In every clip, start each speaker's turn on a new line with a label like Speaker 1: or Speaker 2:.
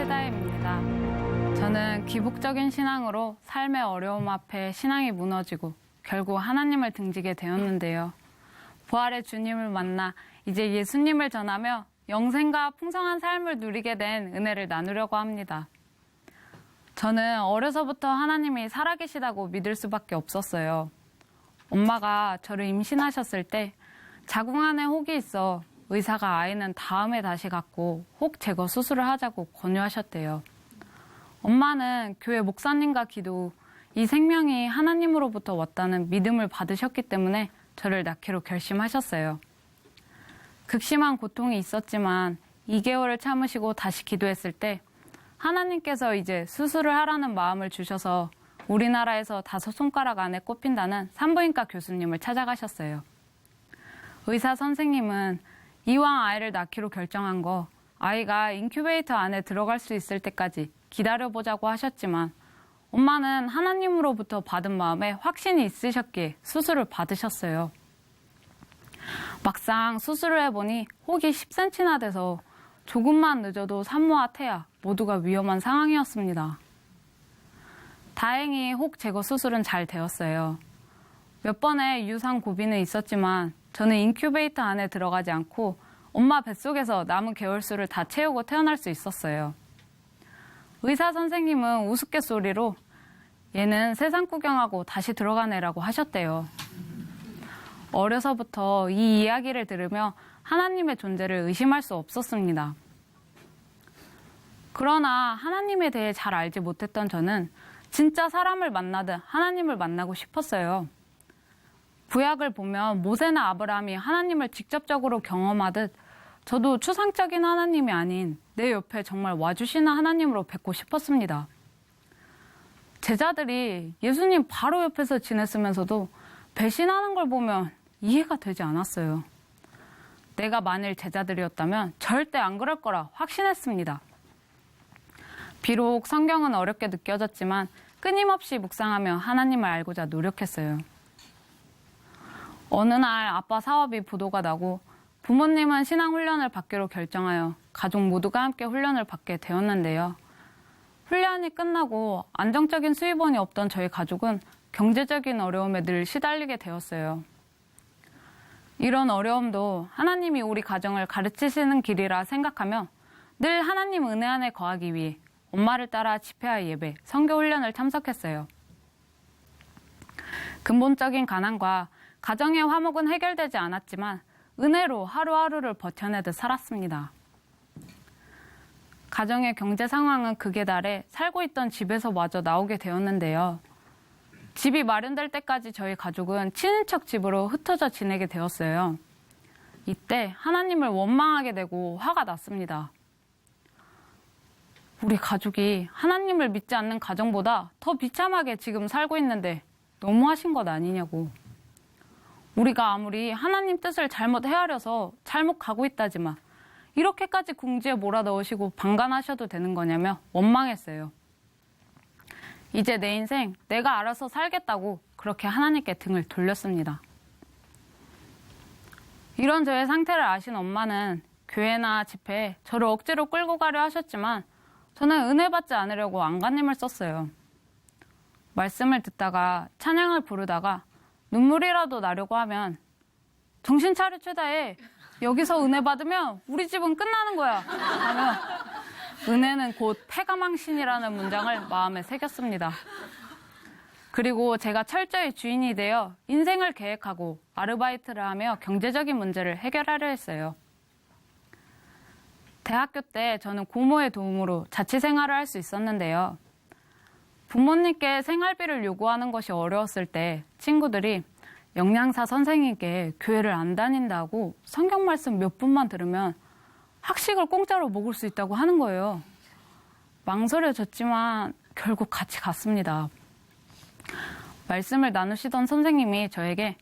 Speaker 1: 최다혜입니다. 저는 기복적인 신앙으로 삶의 어려움 앞에 신앙이 무너지고 결국 하나님을 등지게 되었는데요. 부활의 주님을 만나 이제 예수님을 전하며 영생과 풍성한 삶을 누리게 된 은혜를 나누려고 합니다. 저는 어려서부터 하나님이 살아계시다고 믿을 수밖에 없었어요. 엄마가 저를 임신하셨을 때 자궁 안에 혹이 있어 의사가 아이는 다음에 다시 갖고 혹 제거 수술을 하자고 권유하셨대요. 엄마는 교회 목사님과 기도 후 이 생명이 하나님으로부터 왔다는 믿음을 받으셨기 때문에 저를 낳기로 결심하셨어요. 극심한 고통이 있었지만 2개월을 참으시고 다시 기도했을 때 하나님께서 이제 수술을 하라는 마음을 주셔서 우리나라에서 5손가락 안에 꼽힌다는 산부인과 교수님을 찾아가셨어요. 의사 선생님은 이왕 아이를 낳기로 결정한 거 아이가 인큐베이터 안에 들어갈 수 있을 때까지 기다려보자고 하셨지만 엄마는 하나님으로부터 받은 마음에 확신이 있으셨기에 수술을 받으셨어요. 막상 수술을 해보니 혹이 10cm나 돼서 조금만 늦어도 산모와 태아 모두가 위험한 상황이었습니다. 다행히 혹 제거 수술은 잘 되었어요. 몇 번의 유산 고비는 있었지만 저는 인큐베이터 안에 들어가지 않고 엄마 뱃속에서 남은 개월수를 다 채우고 태어날 수 있었어요. 의사 선생님은 우스갯소리로 얘는 세상 구경하고 다시 들어가네라고 하셨대요. 어려서부터 이 이야기를 들으며 하나님의 존재를 의심할 수 없었습니다. 그러나 하나님에 대해 잘 알지 못했던 저는 진짜 사람을 만나듯 하나님을 만나고 싶었어요. 구약을 보면 모세나 아브라함이 하나님을 직접적으로 경험하듯 저도 추상적인 하나님이 아닌 내 옆에 정말 와주시는 하나님으로 뵙고 싶었습니다. 제자들이 예수님 바로 옆에서 지냈으면서도 배신하는 걸 보면 이해가 되지 않았어요. 내가 만일 제자들이었다면 절대 안 그럴 거라 확신했습니다. 비록 성경은 어렵게 느껴졌지만 끊임없이 묵상하며 하나님을 알고자 노력했어요. 어느 날 아빠 사업이 부도가 나고 부모님은 신앙훈련을 받기로 결정하여 가족 모두가 함께 훈련을 받게 되었는데요. 훈련이 끝나고 안정적인 수입원이 없던 저희 가족은 경제적인 어려움에 늘 시달리게 되었어요. 이런 어려움도 하나님이 우리 가정을 가르치시는 길이라 생각하며 늘 하나님 은혜 안에 거하기 위해 엄마를 따라 집회와 예배, 선교훈련을 참석했어요. 근본적인 가난과 가정의 화목은 해결되지 않았지만 은혜로 하루하루를 버텨내듯 살았습니다. 가정의 경제 상황은 극에 달해 살고 있던 집에서 마저 나오게 되었는데요. 집이 마련될 때까지 저희 가족은 친인척 집으로 흩어져 지내게 되었어요. 이때 하나님을 원망하게 되고 화가 났습니다. 우리 가족이 하나님을 믿지 않는 가정보다 더 비참하게 지금 살고 있는데 너무하신 것 아니냐고. 우리가 아무리 하나님 뜻을 잘못 헤아려서 잘못 가고 있다지만 이렇게까지 궁지에 몰아넣으시고 방관하셔도 되는 거냐며 원망했어요. 이제 내 인생 내가 알아서 살겠다고 그렇게 하나님께 등을 돌렸습니다. 이런 저의 상태를 아신 엄마는 교회나 집회에 저를 억지로 끌고 가려 하셨지만 저는 은혜 받지 않으려고 안간힘을 썼어요. 말씀을 듣다가 찬양을 부르다가 눈물이라도 나려고 하면 정신 차려 최다혜, 여기서 은혜 받으면 우리 집은 끝나는 거야 하며 은혜는 곧 패가망신이라는 문장을 마음에 새겼습니다. 그리고 제가 철저히 주인이 되어 인생을 계획하고 아르바이트를 하며 경제적인 문제를 해결하려 했어요. 대학교 때 저는 고모의 도움으로 자취생활을 할 수 있었는데요. 부모님께 생활비를 요구하는 것이 어려웠을 때 친구들이 영양사 선생님께 교회를 안 다닌다고 성경 말씀 몇 분만 들으면 학식을 공짜로 먹을 수 있다고 하는 거예요. 망설여졌지만 결국 같이 갔습니다. 말씀을 나누시던 선생님이 저에게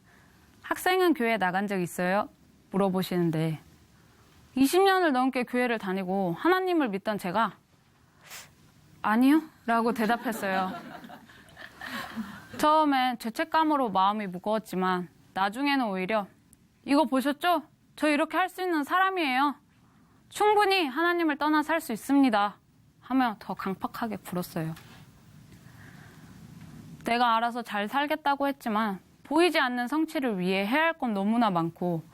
Speaker 1: 학생은 교회 나간 적 있어요? 물어보시는데 20년을 넘게 교회를 다니고 하나님을 믿던 제가 아니요? 라고 대답했어요. 처음엔 죄책감으로 마음이 무거웠지만 나중에는 오히려 이거 보셨죠? 저 이렇게 할 수 있는 사람이에요. 충분히 하나님을 떠나 살 수 있습니다. 하며 더 강팍하게 굴었어요. 내가 알아서 잘 살겠다고 했지만 보이지 않는 성취를 위해 해야 할 건 너무나 많고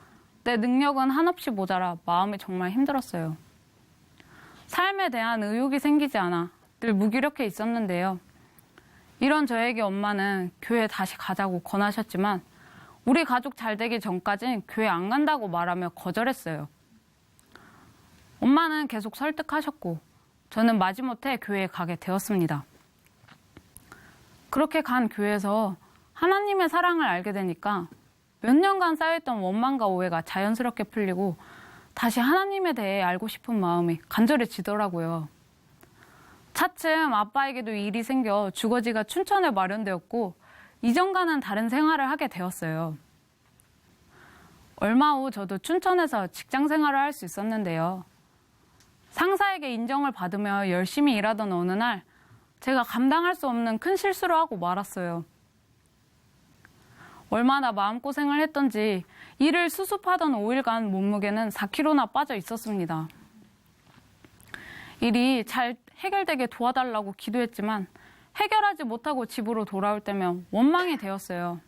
Speaker 1: 내 능력은 한없이 모자라 마음이 정말 힘들었어요. 삶에 대한 의욕이 생기지 않아 늘 무기력해 있었는데요. 이런 저에게 엄마는 교회 다시 가자고 권하셨지만 우리 가족 잘 되기 전까진 교회 안 간다고 말하며 거절했어요. 엄마는 계속 설득하셨고 저는 마지못해 교회에 가게 되었습니다. 그렇게 간 교회에서 하나님의 사랑을 알게 되니까 몇 년간 쌓여있던 원망과 오해가 자연스럽게 풀리고 다시 하나님에 대해 알고 싶은 마음이 간절해지더라고요. 차츰 아빠에게도 일이 생겨 주거지가 춘천에 마련되었고 이전과는 다른 생활을 하게 되었어요. 얼마 후 저도 춘천에서 직장 생활을 할 수 있었는데요. 상사에게 인정을 받으며 열심히 일하던 어느 날 제가 감당할 수 없는 큰 실수를 하고 말았어요. 얼마나 마음고생을 했던지 일을 수습하던 5일간 몸무게는 4kg나 빠져 있었습니다. 일이 잘 해결되게 도와달라고 기도했지만 해결하지 못하고 집으로 돌아올 때면 원망이 되었어요.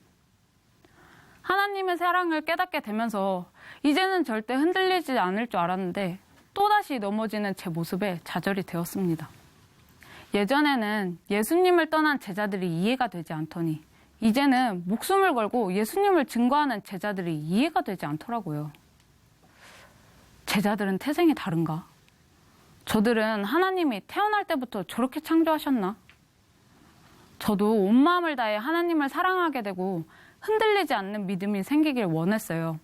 Speaker 1: 하나님의 사랑을 깨닫게 되면서 이제는 절대 흔들리지 않을 줄 알았는데 또다시 넘어지는 제 모습에 좌절이 되었습니다. 예전에는 예수님을 떠난 제자들이 이해가 되지 않더니 이제는 목숨을 걸고 예수님을 증거하는 제자들이 이해가 되지 않더라고요. 제자들은 태생이 다른가? 저들은 하나님이 태어날 때부터 저렇게 창조하셨나? 저도 온 마음을 다해 하나님을 사랑하게 되고 흔들리지 않는 믿음이 생기길 원했어요.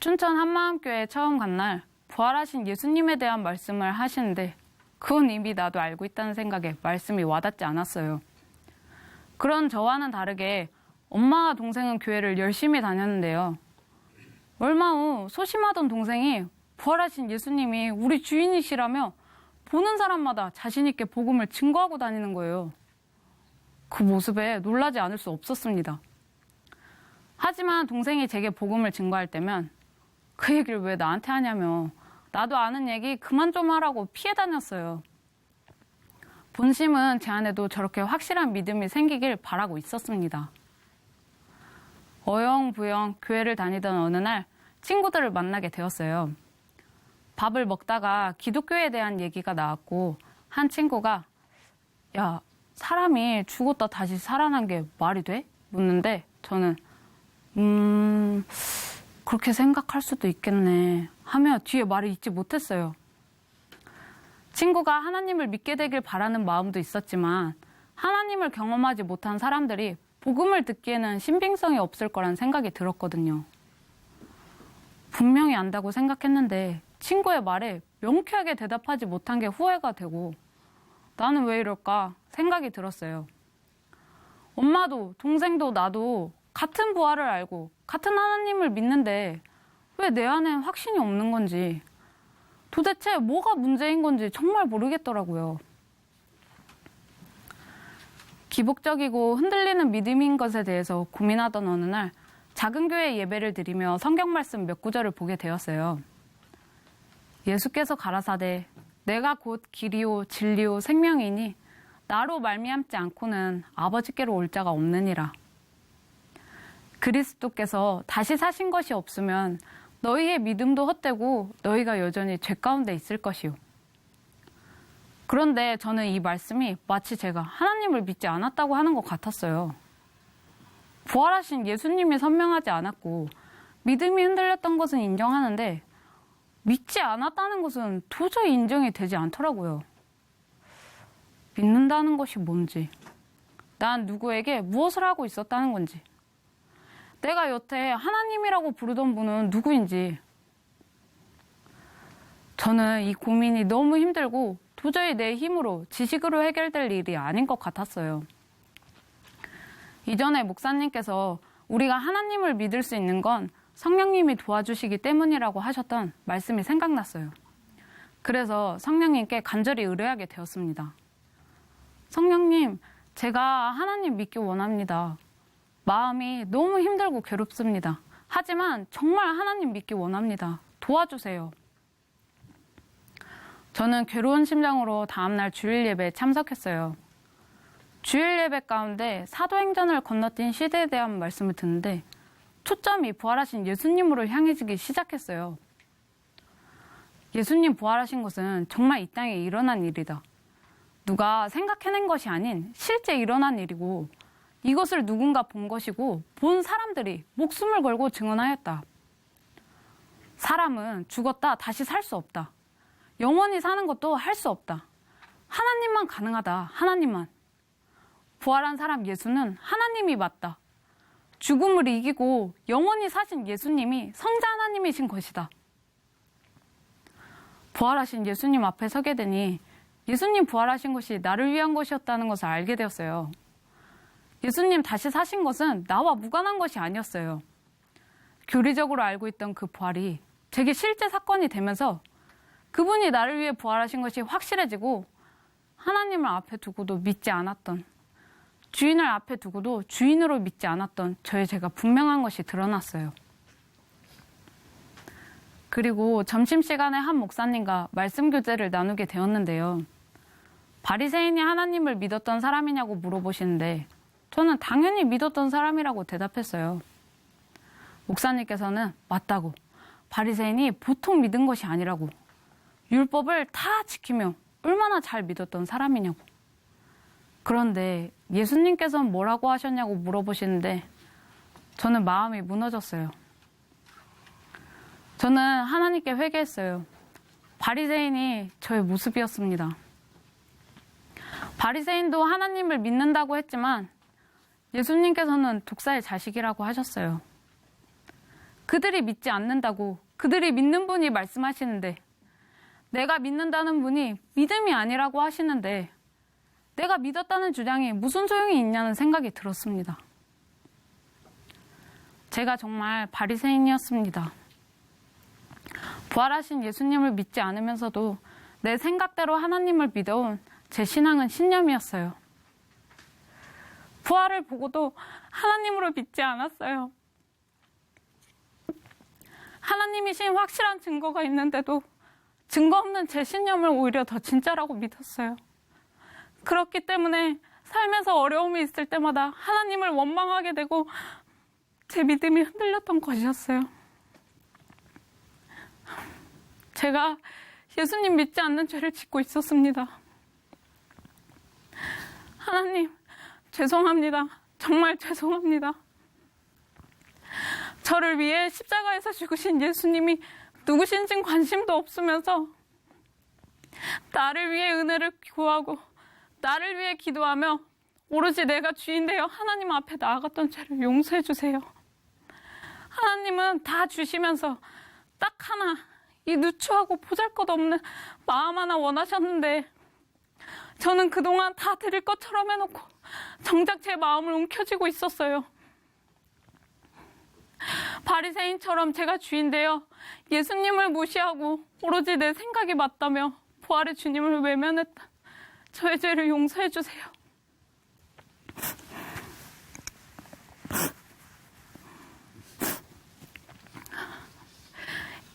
Speaker 1: 춘천 한마음교회에 처음 간 날 부활하신 예수님에 대한 말씀을 하시는데 그건 이미 나도 알고 있다는 생각에 말씀이 와닿지 않았어요. 그런 저와는 다르게 엄마와 동생은 교회를 열심히 다녔는데요. 얼마 후 소심하던 동생이 부활하신 예수님이 우리 주인이시라며 보는 사람마다 자신 있게 복음을 증거하고 다니는 거예요. 그 모습에 놀라지 않을 수 없었습니다. 하지만 동생이 제게 복음을 증거할 때면 그 얘기를 왜 나한테 하냐며 나도 아는 얘기 그만 좀 하라고 피해 다녔어요. 본심은 제 안에도 저렇게 확실한 믿음이 생기길 바라고 있었습니다. 어영부영 교회를 다니던 어느 날 친구들을 만나게 되었어요. 밥을 먹다가 기독교에 대한 얘기가 나왔고 한 친구가 야, 사람이 죽었다 다시 살아난 게 말이 돼? 묻는데 저는 그렇게 생각할 수도 있겠네 하며 뒤에 말을 잇지 못했어요. 친구가 하나님을 믿게 되길 바라는 마음도 있었지만 하나님을 경험하지 못한 사람들이 복음을 듣기에는 신빙성이 없을 거란 생각이 들었거든요. 분명히 안다고 생각했는데 친구의 말에 명쾌하게 대답하지 못한 게 후회가 되고 나는 왜 이럴까 생각이 들었어요. 엄마도 동생도 나도 같은 부활을 알고 같은 하나님을 믿는데 왜 내 안엔 확신이 없는 건지 도대체 뭐가 문제인 건지 정말 모르겠더라고요. 기복적이고 흔들리는 믿음인 것에 대해서 고민하던 어느 날 작은 교회 예배를 드리며 성경 말씀 몇 구절을 보게 되었어요. 예수께서 가라사대 내가 곧 길이요 진리요 생명이니 나로 말미암지 않고는 아버지께로 올 자가 없느니라. 그리스도께서 다시 사신 것이 없으면 너희의 믿음도 헛되고 너희가 여전히 죄 가운데 있을 것이요. 그런데 저는 이 말씀이 마치 제가 하나님을 믿지 않았다고 하는 것 같았어요. 부활하신 예수님이 선명하지 않았고 믿음이 흔들렸던 것은 인정하는데 믿지 않았다는 것은 도저히 인정이 되지 않더라고요. 믿는다는 것이 뭔지, 난 누구에게 무엇을 하고 있었다는 건지, 내가 여태 하나님이라고 부르던 분은 누구인지. 저는 이 고민이 너무 힘들고 도저히 내 힘으로 지식으로 해결될 일이 아닌 것 같았어요. 이전에 목사님께서 우리가 하나님을 믿을 수 있는 건 성령님이 도와주시기 때문이라고 하셨던 말씀이 생각났어요. 그래서 성령님께 간절히 의뢰하게 되었습니다. 성령님, 제가 하나님 믿기 원합니다. 마음이 너무 힘들고 괴롭습니다. 하지만 정말 하나님 믿기 원합니다. 도와주세요. 저는 괴로운 심정으로 다음날 주일 예배에 참석했어요. 주일 예배 가운데 사도행전을 건너뛴 시대에 대한 말씀을 듣는데 초점이 부활하신 예수님으로 향해지기 시작했어요. 예수님 부활하신 것은 정말 이 땅에 일어난 일이다. 누가 생각해낸 것이 아닌 실제 일어난 일이고 이것을 누군가 본 것이고 본 사람들이 목숨을 걸고 증언하였다. 사람은 죽었다 다시 살 수 없다. 영원히 사는 것도 할 수 없다. 하나님만 가능하다. 하나님만. 부활한 사람 예수는 하나님이 맞다. 죽음을 이기고 영원히 사신 예수님이 성자 하나님이신 것이다. 부활하신 예수님 앞에 서게 되니 예수님 부활하신 것이 나를 위한 것이었다는 것을 알게 되었어요. 예수님 다시 사신 것은 나와 무관한 것이 아니었어요. 교리적으로 알고 있던 그 부활이 제게 실제 사건이 되면서 그분이 나를 위해 부활하신 것이 확실해지고 하나님을 앞에 두고도 믿지 않았던, 주인을 앞에 두고도 주인으로 믿지 않았던 저의 죄가 분명한 것이 드러났어요. 그리고 점심시간에 한 목사님과 말씀 교제를 나누게 되었는데요. 바리새인이 하나님을 믿었던 사람이냐고 물어보시는데 저는 당연히 믿었던 사람이라고 대답했어요. 목사님께서는 맞다고, 바리새인이 보통 믿은 것이 아니라고, 율법을 다 지키며 얼마나 잘 믿었던 사람이냐고. 그런데 예수님께서는 뭐라고 하셨냐고 물어보시는데 저는 마음이 무너졌어요. 저는 하나님께 회개했어요. 바리새인이 저의 모습이었습니다. 바리새인도 하나님을 믿는다고 했지만 예수님께서는 독사의 자식이라고 하셨어요. 그들이 믿지 않는다고 그들이 믿는 분이 말씀하시는데 내가 믿는다는 분이 믿음이 아니라고 하시는데 내가 믿었다는 주장이 무슨 소용이 있냐는 생각이 들었습니다. 제가 정말 바리새인이었습니다. 부활하신 예수님을 믿지 않으면서도 내 생각대로 하나님을 믿어온 제 신앙은 신념이었어요. 부활을 보고도 하나님으로 믿지 않았어요. 하나님이신 확실한 증거가 있는데도 증거 없는 제 신념을 오히려 더 진짜라고 믿었어요. 그렇기 때문에 삶에서 어려움이 있을 때마다 하나님을 원망하게 되고 제 믿음이 흔들렸던 것이었어요. 제가 예수님 믿지 않는 죄를 짓고 있었습니다. 하나님, 죄송합니다. 정말 죄송합니다. 저를 위해 십자가에서 죽으신 예수님이 누구신진 관심도 없으면서 나를 위해 은혜를 구하고 나를 위해 기도하며 오로지 내가 주인 되어 하나님 앞에 나아갔던 죄를 용서해 주세요. 하나님은 다 주시면서 딱 하나, 이 누추하고 보잘것없는 마음 하나 원하셨는데 저는 그동안 다 드릴 것처럼 해놓고 정작 제 마음을 움켜쥐고 있었어요. 바리새인처럼 제가 주인 되어 예수님을 무시하고 오로지 내 생각이 맞다며 부활의 주님을 외면했다. 저의 죄를 용서해 주세요.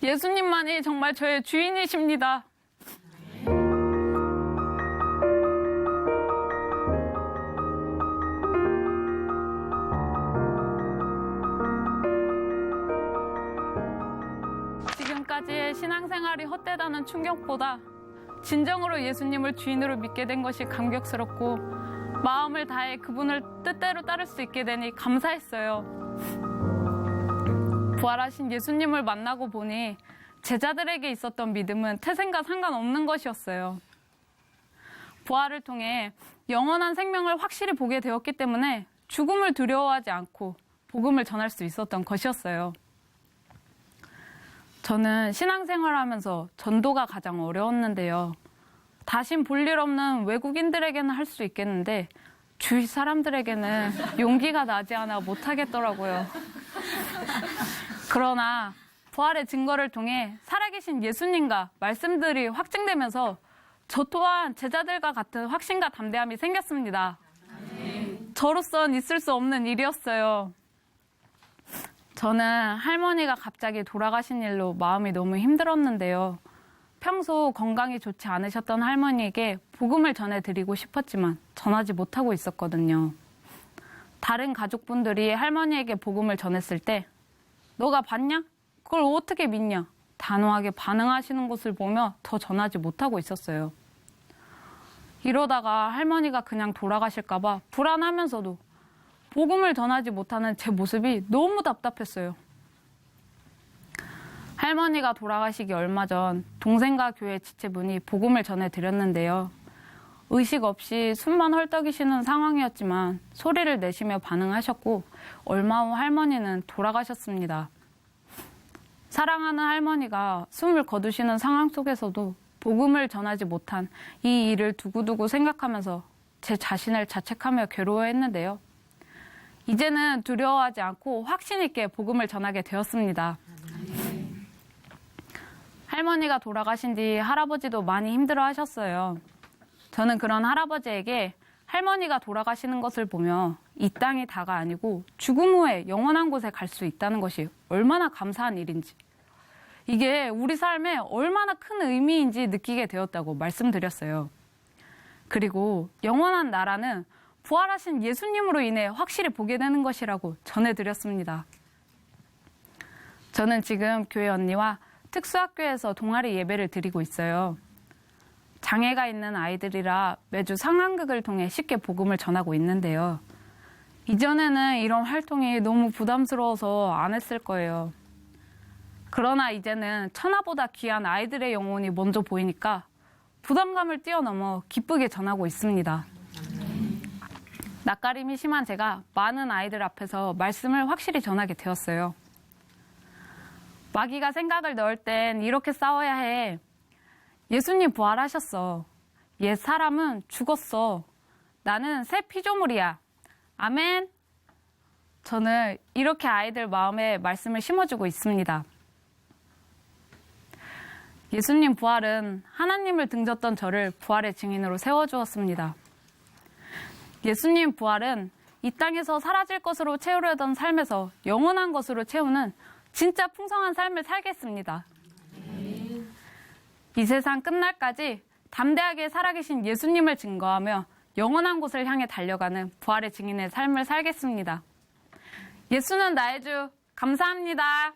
Speaker 1: 예수님만이 정말 저의 주인이십니다. 지금까지의 신앙생활이 헛되다는 충격보다 진정으로 예수님을 주인으로 믿게 된 것이 감격스럽고 마음을 다해 그분을 뜻대로 따를 수 있게 되니 감사했어요. 부활하신 예수님을 만나고 보니 제자들에게 있었던 믿음은 태생과 상관없는 것이었어요. 부활을 통해 영원한 생명을 확실히 보게 되었기 때문에 죽음을 두려워하지 않고 복음을 전할 수 있었던 것이었어요. 저는 신앙생활을 하면서 전도가 가장 어려웠는데요. 다신 볼 일 없는 외국인들에게는 할 수 있겠는데 주위 사람들에게는 용기가 나지 않아 못하겠더라고요. 그러나 부활의 증거를 통해 살아계신 예수님과 말씀들이 확증되면서 저 또한 제자들과 같은 확신과 담대함이 생겼습니다. 저로선 있을 수 없는 일이었어요. 저는 할머니가 갑자기 돌아가신 일로 마음이 너무 힘들었는데요. 평소 건강이 좋지 않으셨던 할머니에게 복음을 전해드리고 싶었지만 전하지 못하고 있었거든요. 다른 가족분들이 할머니에게 복음을 전했을 때 너가 봤냐? 그걸 어떻게 믿냐? 단호하게 반응하시는 것을 보며 더 전하지 못하고 있었어요. 이러다가 할머니가 그냥 돌아가실까 봐 불안하면서도 복음을 전하지 못하는 제 모습이 너무 답답했어요. 할머니가 돌아가시기 얼마 전 동생과 교회 지체분이 복음을 전해드렸는데요. 의식 없이 숨만 헐떡이시는 상황이었지만 소리를 내시며 반응하셨고 얼마 후 할머니는 돌아가셨습니다. 사랑하는 할머니가 숨을 거두시는 상황 속에서도 복음을 전하지 못한 이 일을 두고두고 생각하면서 제 자신을 자책하며 괴로워했는데요. 이제는 두려워하지 않고 확신 있게 복음을 전하게 되었습니다. 할머니가 돌아가신 뒤 할아버지도 많이 힘들어 하셨어요. 저는 그런 할아버지에게 할머니가 돌아가시는 것을 보며 이 땅이 다가 아니고 죽음 후에 영원한 곳에 갈 수 있다는 것이 얼마나 감사한 일인지, 이게 우리 삶에 얼마나 큰 의미인지 느끼게 되었다고 말씀드렸어요. 그리고 영원한 나라는 부활하신 예수님으로 인해 확실히 보게 되는 것이라고 전해드렸습니다. 저는 지금 교회 언니와 특수학교에서 동아리 예배를 드리고 있어요. 장애가 있는 아이들이라 매주 상황극을 통해 쉽게 복음을 전하고 있는데요. 이전에는 이런 활동이 너무 부담스러워서 안 했을 거예요. 그러나 이제는 천하보다 귀한 아이들의 영혼이 먼저 보이니까 부담감을 뛰어넘어 기쁘게 전하고 있습니다. 낯가림이 심한 제가 많은 아이들 앞에서 말씀을 확실히 전하게 되었어요. 마귀가 생각을 넣을 땐 이렇게 싸워야 해. 예수님 부활하셨어. 옛 사람은 죽었어. 나는 새 피조물이야. 아멘. 저는 이렇게 아이들 마음에 말씀을 심어주고 있습니다. 예수님 부활은 하나님을 등졌던 저를 부활의 증인으로 세워주었습니다. 예수님 부활은 이 땅에서 사라질 것으로 채우려던 삶에서 영원한 것으로 채우는 진짜 풍성한 삶을 살겠습니다. 이 세상 끝날까지 담대하게 살아계신 예수님을 증거하며 영원한 곳을 향해 달려가는 부활의 증인의 삶을 살겠습니다. 예수는 나의 주, 감사합니다.